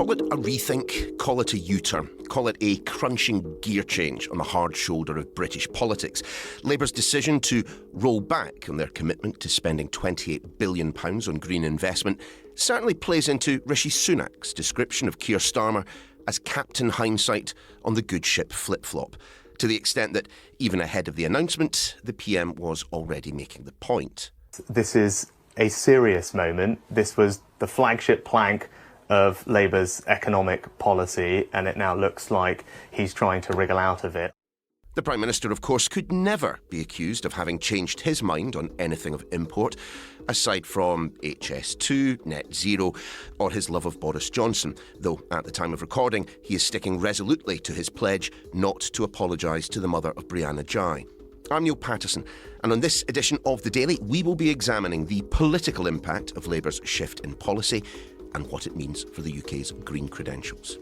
Call it a rethink, call it a U-turn, call it a crunching gear change on the hard shoulder of British politics. Labour's decision to roll back on their commitment to spending £28 billion on green investment certainly plays into Rishi Sunak's description of Keir Starmer as Captain Hindsight on the good ship flip-flop, to the extent that even ahead of the announcement, the PM was already making the point. This is a serious moment. This was the flagship plank of Labour's economic policy, and it now looks like he's trying to wriggle out of it. The Prime Minister, of course, could never be accused of having changed his mind on anything of import, aside from HS2, net zero, or his love of Boris Johnson, though at the time of recording, he is sticking resolutely to his pledge not to apologise to the mother of Brianna Ghey. I'm Niall Paterson, and on this edition of The Daily, we will be examining the political impact of Labour's shift in policy and what it means for the UK's green credentials.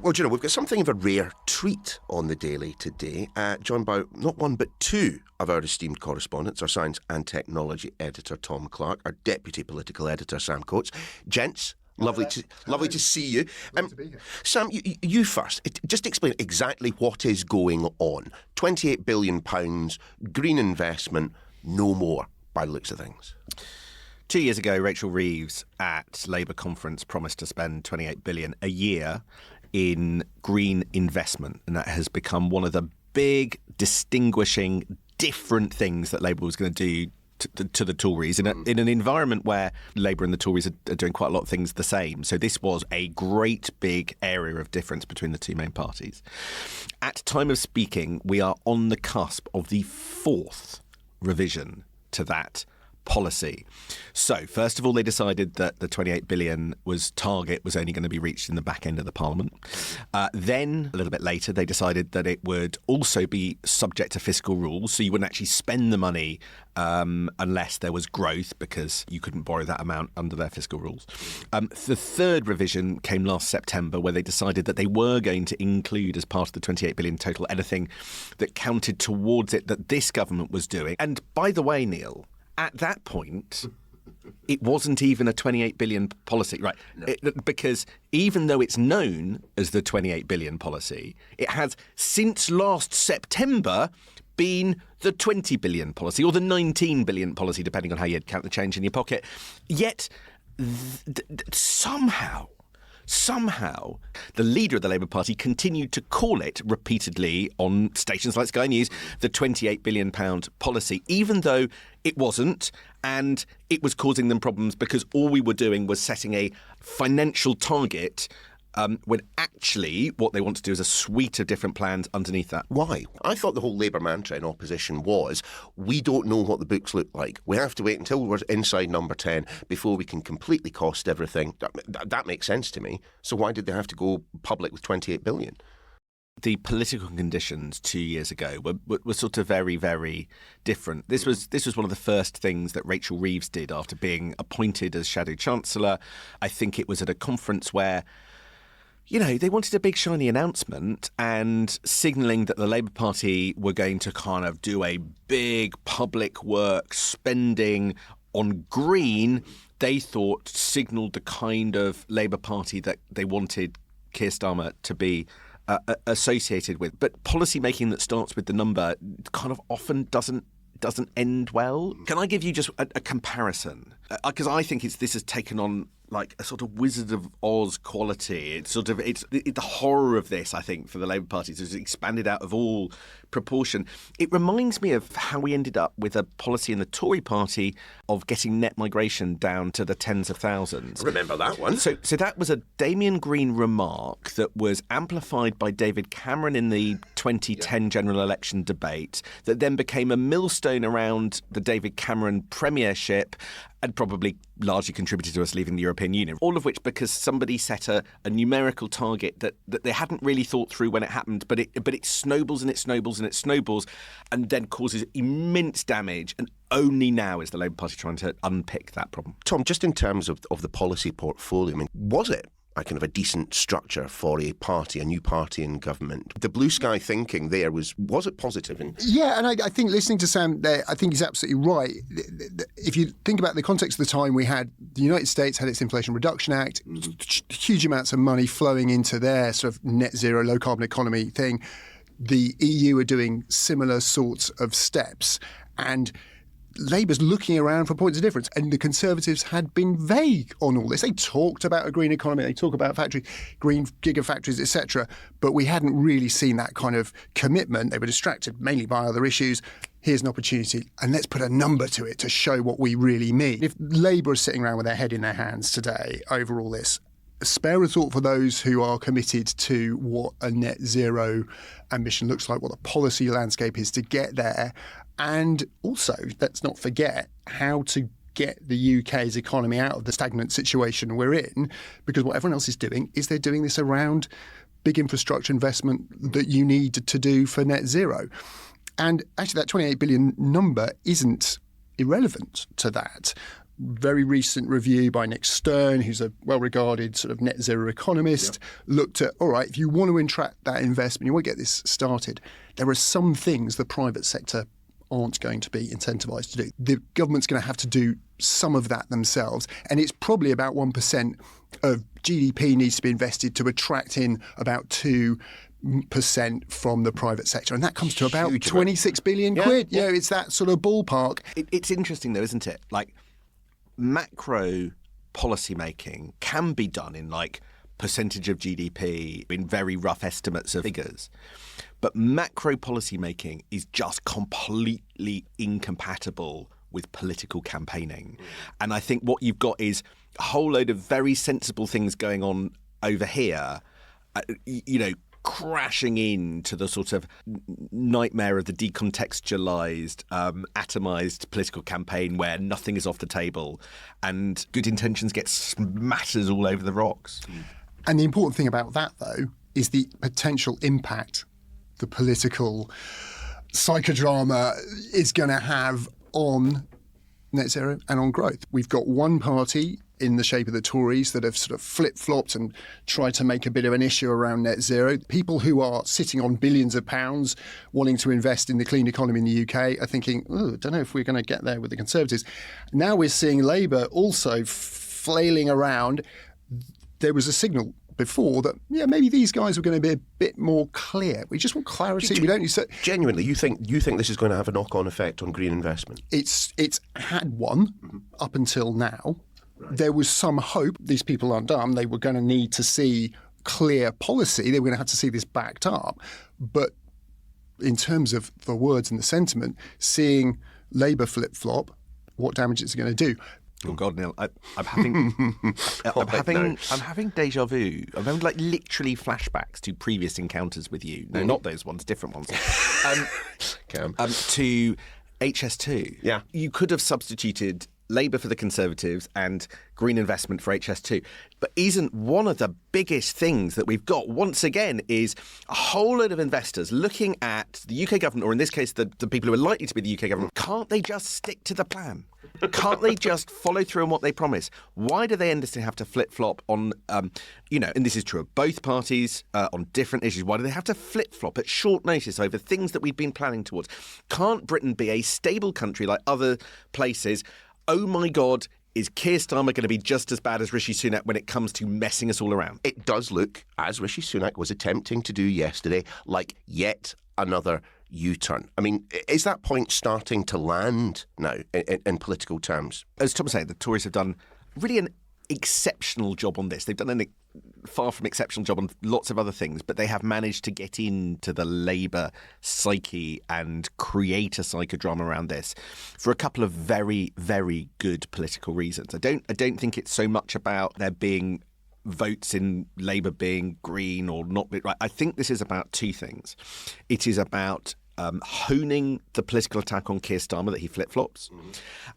Well, do you know, we've got something of a rare treat on The Daily today, joined by not one but two of our esteemed correspondents, our science and technology editor Tom Clarke, our deputy political editor Sam Coates. Gents, lovely to see you. Lovely to be here. Sam, you first. Just explain exactly what is going on. £28 billion, green investment, no more, by the looks of things. 2 years ago, Rachel Reeves at Labour conference promised to spend £28 billion a year in green investment, and that has become one of the big distinguishing different things that Labour was going to do to the Tories in an environment where Labour and the Tories are doing quite a lot of things the same. So this was a great big area of difference between the two main parties. At time of speaking, we are on the cusp of the fourth revision to that policy. So, first of all, they decided that the 28 billion target was only going to be reached in the back end of the Parliament. Then, a little bit later, they decided that it would also be subject to fiscal rules, so you wouldn't actually spend the money unless there was growth, because you couldn't borrow that amount under their fiscal rules. The third revision came last September, where they decided that they were going to include as part of the 28 billion total anything that counted towards it that this government was doing. And by the way, Neil, at that point, it wasn't even a 28 billion policy, right? No. Because even though it's known as the 28 billion policy, it has since last September been the 20 billion policy or the 19 billion policy, depending on how you count the change in your pocket. Yet somehow, the leader of the Labour Party continued to call it repeatedly on stations like Sky News the £28 billion policy, even though it wasn't, and it was causing them problems because all we were doing was setting a financial target when actually what they want to do is a suite of different plans underneath that. Why? I thought the whole Labour mantra in opposition was, we don't know what the books look like. We have to wait until we're inside number 10 before we can completely cost everything. That makes sense to me. So why did they have to go public with 28 billion? The political conditions 2 years ago were sort of very, very different. This was one of the first things that Rachel Reeves did after being appointed as shadow chancellor. I think it was at a conference where, you know, they wanted a big shiny announcement and signalling that the Labour Party were going to kind of do a big public work spending on green. They thought signalled the kind of Labour Party that they wanted Keir Starmer to be associated with. But policy making that starts with the number kind of often doesn't end well. Can I give you just a comparison? Because I think this has taken on like a sort of Wizard of Oz quality. It's the horror of this, I think, for the Labour Party has expanded out of all proportion. It reminds me of how we ended up with a policy in the Tory party of getting net migration down to the tens of thousands. I remember that one. So that was a Damien Green remark that was amplified by David Cameron in the 2010 general election debate, that then became a millstone around the David Cameron premiership and probably largely contributed to us leaving the European Union. All of which because somebody set a numerical target that they hadn't really thought through when it happened, but it snowballs and it snowballs and it snowballs and then causes immense damage. And only now is the Labour Party trying to unpick that problem. Tom, just in terms of the policy portfolio, I mean, was it kind of a decent structure for a new party in government. The blue sky thinking there was it positive? Yeah, and I think listening to Sam there, I think he's absolutely right. If you think about the context of the time, we had the United States had its Inflation Reduction Act, huge amounts of money flowing into their sort of net zero, low carbon economy thing. The EU are doing similar sorts of steps, and Labour's looking around for points of difference, and the Conservatives had been vague on all this. They talked about a green economy, they talk about green gigafactories, etc., but we hadn't really seen that kind of commitment. They were distracted mainly by other issues. Here's an opportunity, and let's put a number to it to show what we really mean. If Labour is sitting around with their head in their hands today over all this, spare a thought for those who are committed to what a net zero ambition looks like, what the policy landscape is to get there. And also, let's not forget how to get the UK's economy out of the stagnant situation we're in, because what everyone else is doing is they're doing this around big infrastructure investment that you need to do for net zero. And actually, that 28 billion number isn't irrelevant to that. Very recent review by Nick Stern, who's a well-regarded sort of net zero economist, looked at, all right, if you want to attract that investment, you want to get this started, there are some things the private sector aren't going to be incentivised to do. The government's going to have to do some of that themselves, and it's probably about 1% of GDP needs to be invested to attract in about 2% from the private sector, and that comes to about 26 billion quid. Yeah, it's that sort of ballpark. It's interesting though, isn't it? Like, macro policy making can be done in like percentage of GDP, in very rough estimates of figures. But macro policy making is just completely incompatible with political campaigning. And I think what you've got is a whole load of very sensible things going on over here, crashing into the sort of nightmare of the decontextualized, atomized political campaign where nothing is off the table and good intentions get smattered all over the rocks. And the important thing about that, though, is the potential impact the political psychodrama is going to have on net zero and on growth. We've got one party in the shape of the Tories that have sort of flip-flopped and tried to make a bit of an issue around net zero. People who are sitting on billions of pounds wanting to invest in the clean economy in the UK are thinking, I don't know if we're going to get there with the Conservatives. Now we're seeing Labour also flailing around. There was a signal before that, maybe these guys were going to be a bit more clear. We just want clarity. We don't need to... Genuinely, you think this is going to have a knock-on effect on green investment? It's had one up until now. Right. There was some hope. These people aren't dumb. They were going to need to see clear policy. They were going to have to see this backed up. But in terms of the words and the sentiment, seeing Labour flip-flop, what damage it's going to do. Oh God, Neil! I'm having deja vu. I'm having like literally flashbacks to previous encounters with you. No, not those ones, different ones. To HS2. Yeah, you could have substituted Labour for the Conservatives and green investment for HS2. But isn't one of the biggest things that we've got, once again, is a whole load of investors looking at the UK government, or in this case, the people who are likely to be the UK government. Can't they just stick to the plan? Can't they just follow through on what they promise? Why do they endlessly have to flip-flop on, and this is true of both parties, on different issues. Why do they have to flip-flop at short notice over things that we've been planning towards? Can't Britain be a stable country like other places? Oh my God, is Keir Starmer going to be just as bad as Rishi Sunak when it comes to messing us all around? It does look, as Rishi Sunak was attempting to do yesterday, like yet another U-turn. I mean, is that point starting to land now in political terms? As Tom was saying, the Tories have done really an exceptional job on this. They've done a far from exceptional job on lots of other things, but they have managed to get into the Labour psyche and create a psychodrama around this for a couple of very, very good political reasons. I don't think it's so much about there being votes in Labour being green or not. Right. I think this is about two things. It is about honing the political attack on Keir Starmer that he flip-flops,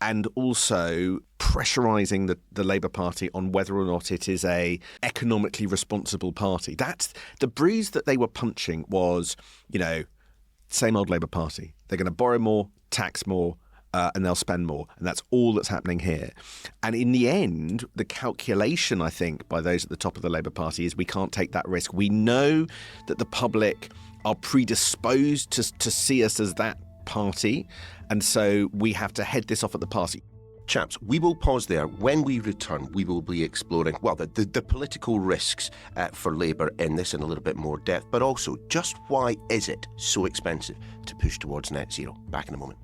and also pressurising the Labour Party on whether or not it is a economically responsible party. That's the bruise that they were punching was, same old Labour Party. They're going to borrow more, tax more, and they'll spend more. And that's all that's happening here. And in the end, the calculation, I think, by those at the top of the Labour Party is we can't take that risk. We know that the public are predisposed to see us as that party, and so we have to head this off at the party. Chaps, we will pause there. When we return, we will be exploring, well, the political risks for Labour in this in a little bit more depth, but also just why is it so expensive to push towards net zero? Back in a moment.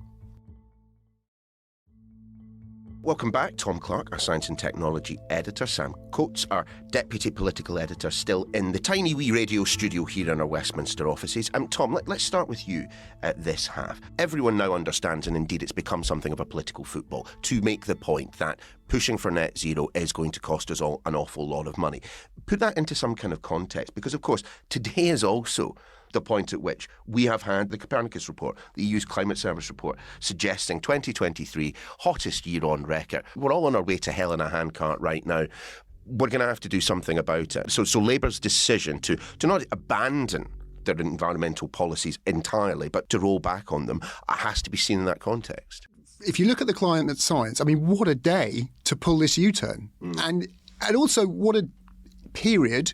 Welcome back. Tom Clarke, our Science and Technology editor. Sam Coates, our deputy political editor, still in the tiny wee radio studio here in our Westminster offices. Tom, let's start with you at this half. Everyone now understands, and indeed it's become something of a political football, to make the point that pushing for net zero is going to cost us all an awful lot of money. Put that into some kind of context, because, of course, today is also the point at which we have had the Copernicus report, the EU's climate service report, suggesting 2023, hottest year on record. We're all on our way to hell in a handcart right now. We're going to have to do something about it. So Labour's decision to not abandon their environmental policies entirely, but to roll back on them, has to be seen in that context. If you look at the climate science, I mean, what a day to pull this U-turn. And also what a period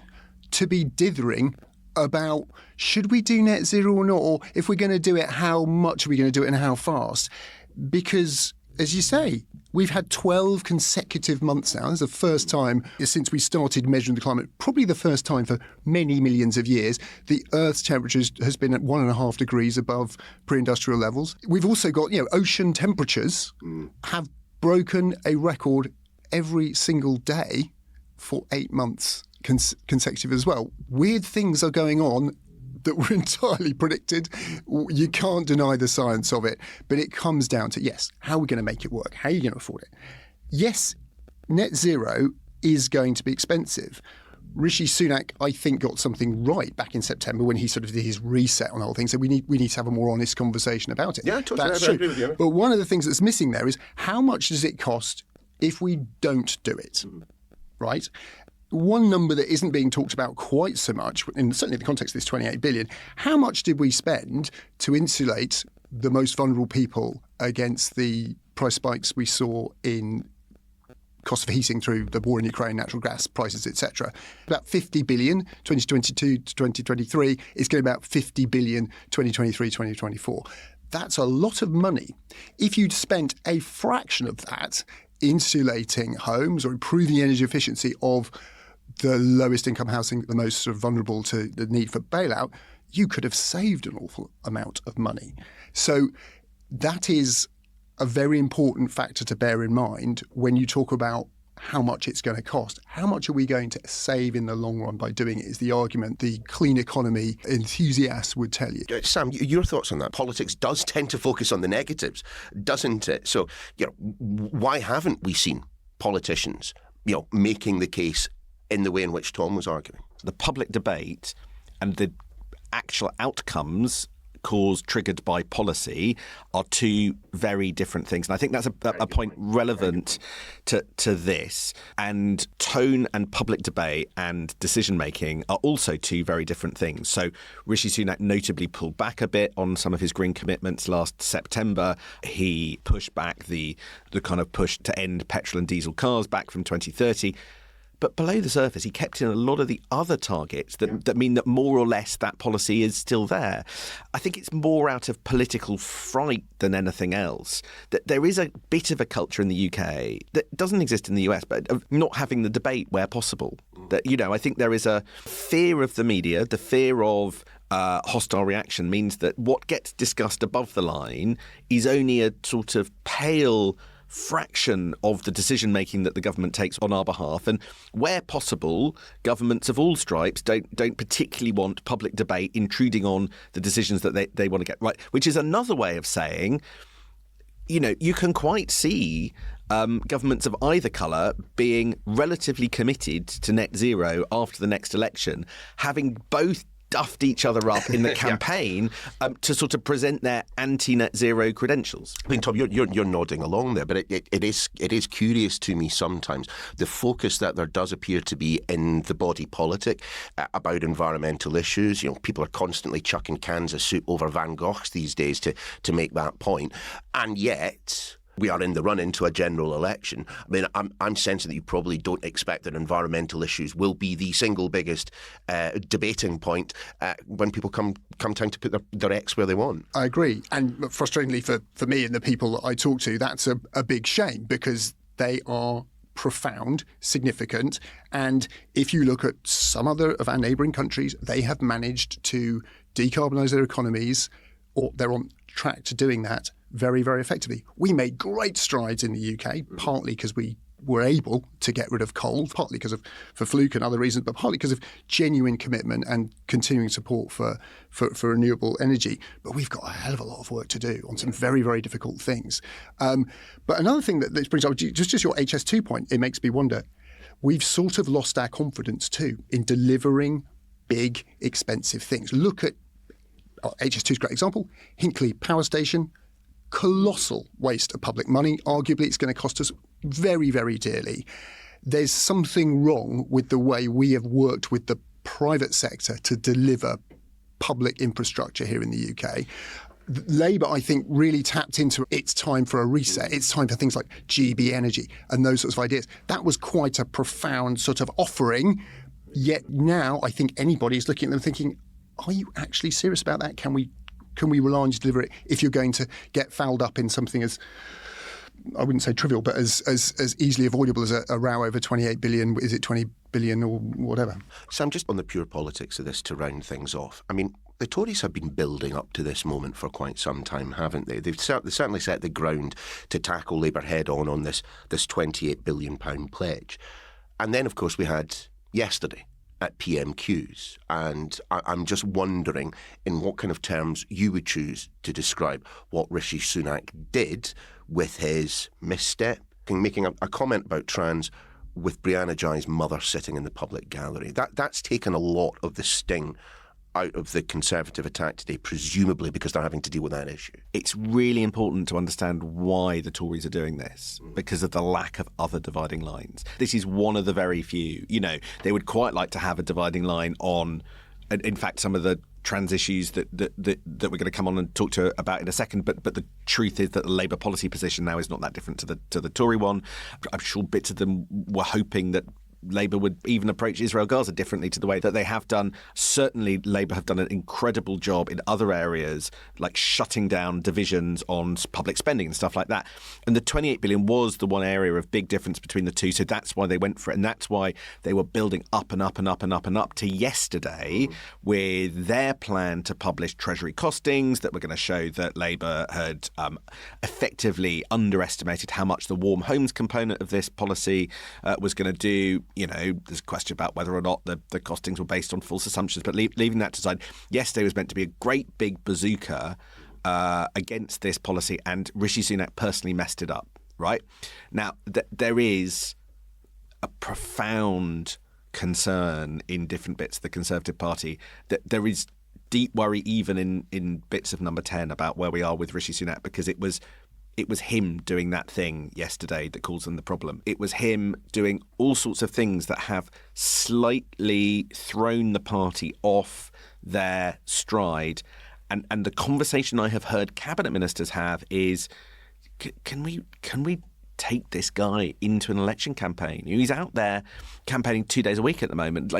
to be dithering about should we do net zero or not, or if we're going to do it, how much are we going to do it and how fast? Because, as you say, we've had 12 consecutive months now. It's the first time since we started measuring the climate, probably the first time for many millions of years, the Earth's temperature has been at 1.5 degrees above pre-industrial levels. We've also got, ocean temperatures have broken a record every single day for 8 months consecutive as well. Weird things are going on that were entirely predicted. You can't deny the science of it, but it comes down to, yes, how are we going to make it work? How are you going to afford it? Yes, net zero is going to be expensive. Rishi Sunak, I think, got something right back in September when he sort of did his reset on the whole thing. So we need to have a more honest conversation about it. Yeah, totally. That's I true. agree with you. But one of the things that's missing there is how much does it cost if we don't do it, right? One number that isn't being talked about quite so much, in certainly the context of this 28 billion, how much did we spend to insulate the most vulnerable people against the price spikes we saw in cost of heating through the war in Ukraine, natural gas prices, etc. About 50 billion, 2022 to 2023. It's going to be about 50 billion, 2023, 2024. That's a lot of money. If you'd spent a fraction of that insulating homes or improving the energy efficiency of the lowest income housing, the most sort of vulnerable to the need for bailout, you could have saved an awful amount of money. So that is a very important factor to bear in mind when you talk about how much it's going to cost. How much are we going to save in the long run by doing it is the argument the clean economy enthusiasts would tell you. Sam, your thoughts on that? Politics does tend to focus on the negatives, doesn't it? So, why haven't we seen politicians, making the case in the way in which Tom was arguing? The public debate and the actual outcomes triggered by policy are two very different things. And I think that's a point relevant to this. And tone and public debate and decision-making are also two very different things. So Rishi Sunak notably pulled back a bit on some of his green commitments last September. He pushed back the kind of push to end petrol and diesel cars back from 2030. But below the surface, he kept in a lot of the other targets that mean that more or less that policy is still there. I think it's more out of political fright than anything else. That there is a bit of a culture in the UK that doesn't exist in the US, but of not having the debate where possible. That, I think there is a fear of the media, the fear of hostile reaction means that what gets discussed above the line is only a sort of pale fraction of the decision-making that the government takes on our behalf. And where possible, governments of all stripes don't particularly want public debate intruding on the decisions that they want to get right, which is another way of saying, you can quite see governments of either colour being relatively committed to net zero after the next election, having both stuffed each other up in the campaign to sort of present their anti-net zero credentials. I mean, Tom, you're nodding along there, but it is curious to me sometimes the focus that there does appear to be in the body politic about environmental issues. You know, people are constantly chucking cans of soup over Van Goghs these days to make that point, and yet we are in the run into a general election. I mean, I'm sensing that you probably don't expect that environmental issues will be the single biggest debating point when people come time to put their X where they want. I agree. And frustratingly for me and the people that I talk to, that's a big shame because they are profound, significant. And if you look at some other of our neighbouring countries, they have managed to decarbonise their economies, or they're on track to doing that very, very effectively. We made great strides in the UK, partly because we were able to get rid of coal, partly because of for fluke and other reasons, but partly because of genuine commitment and continuing support for renewable energy. But we've got a hell of a lot of work to do on some very, very difficult things. But another thing that this brings up, just your HS2 point, it makes me wonder, we've sort of lost our confidence too in delivering big, expensive things. Look at HS2 is a great example. Hinkley Power Station, colossal waste of public money. Arguably, it's going to cost us very, very dearly. There's something wrong with the way we have worked with the private sector to deliver public infrastructure here in the UK. Labour, I think, really tapped into it's time for a reset. It's time for things like GB Energy and those sorts of ideas. That was quite a profound sort of offering. Yet now I think anybody's looking at them thinking, are you actually serious about that? Can we rely on you to deliver it if you're going to get fouled up in something as, I wouldn't say trivial, but as easily avoidable as a row over 28 billion, is it 20 billion or whatever? Sam, just on the pure politics of this to round things off, I mean, the Tories have been building up to this moment for quite some time, haven't they? They've certainly set the ground to tackle Labour head-on this £28 billion pledge. And then, of course, we had yesterday at PMQs, and I'm just wondering in what kind of terms you would choose to describe what Rishi Sunak did with his misstep, making a comment about trans with Brianna Jai's mother sitting in the public gallery. That's taken a lot of the sting out of the Conservative attack today, presumably because they're having to deal with that issue. It's really important to understand why the Tories are doing this, because of the lack of other dividing lines. This is one of the very few. You know, they would quite like to have a dividing line on, in fact, some of the trans issues that we're going to come on and talk to about in a second. But the truth is that the Labour policy position now is not that different to the Tory one. I'm sure bits of them were hoping that Labour would even approach Israel-Gaza differently to the way that they have done. Certainly, Labour have done an incredible job in other areas, like shutting down divisions on public spending and stuff like that. And the 28 billion was the one area of big difference between the two. So that's why they went for it. And that's why they were building up and up and up and up and up to yesterday with their plan to publish Treasury costings that were going to show that Labour had effectively underestimated how much the warm homes component of this policy was going to do. You know, there's a question about whether or not the costings were based on false assumptions. But leaving that to side, yesterday was meant to be a great big bazooka against this policy, and Rishi Sunak personally messed it up, right? Now, there is a profound concern in different bits of the Conservative Party that there is deep worry even in bits of Number 10 about where we are with Rishi Sunak, because it was him doing that thing yesterday that caused them the problem. It was him doing all sorts of things that have slightly thrown the party off their stride. And the conversation I have heard cabinet ministers have is, can we take this guy into an election campaign? He's out there campaigning 2 days a week at the moment.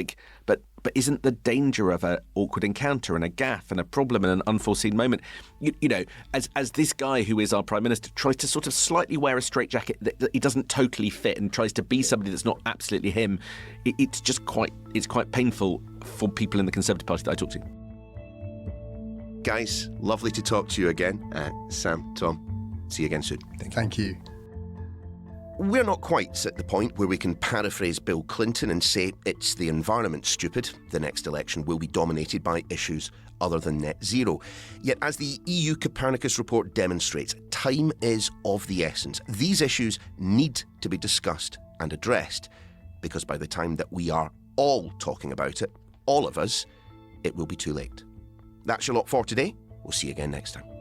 But isn't the danger of an awkward encounter and a gaffe and a problem and an unforeseen moment, you know, as this guy who is our Prime Minister tries to sort of slightly wear a straitjacket that he doesn't totally fit and tries to be somebody that's not absolutely him, it's quite painful for people in the Conservative Party that I talk to. Guys, lovely to talk to you again. Sam, Tom, see you again soon. Thank you. We're not quite at the point where we can paraphrase Bill Clinton and say it's the environment, stupid. The next election will be dominated by issues other than net zero. Yet, as the EU Copernicus report demonstrates, time is of the essence. These issues need to be discussed and addressed, because by the time that we are all talking about it, all of us, it will be too late. That's your lot for today. We'll see you again next time.